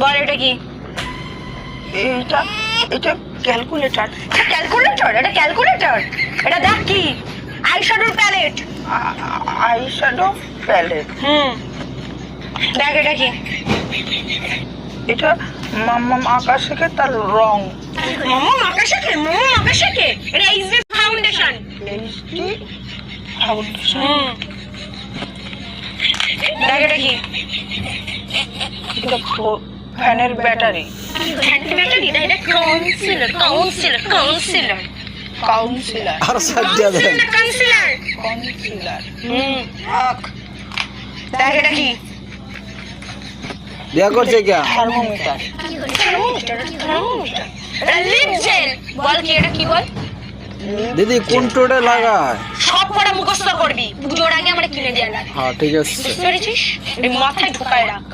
বল এটা কি? এটা এটা ক্যালকুলেটর। ক্যালকুলেটর? এটা ক্যালকুলেটর? এটা দেখ কি? আইশ্যাডোর প্যালেট। Eyeshadow palette. দেখ এটা কি? এটা মাম্মাম আঁকা শেখে তার রং। মাম্মাম আঁকা শেখে? মাম্মাম আঁকা শেখে? এটা এইচডি ফাউন্ডেশন। HD foundation. দেখ এটা কি? এটা ফ্যানের ব্যাটারি। ফ্যানের ব্যাটারি? এটা কাউন্সিলর। Councillor councillor councillor. আর সাইড দিয়ে দেন। কাউন্সিলর। কাউন্সিলর। দেখ এটা কি? বিয়া করছে কে? থার্মোমিটার। এটা লিপ জেল। বল কি এটা কি বল? দিদি কোন টোটে লাগায়? সব পড়া মুখস্থ করবি, পুজোর আগে আমরা কিনে দিয়ে লাগে। হ্যাঁ ঠিক আছে। বুঝতে পেরেছিস? এই মাথায় ঢোকায় রাখ।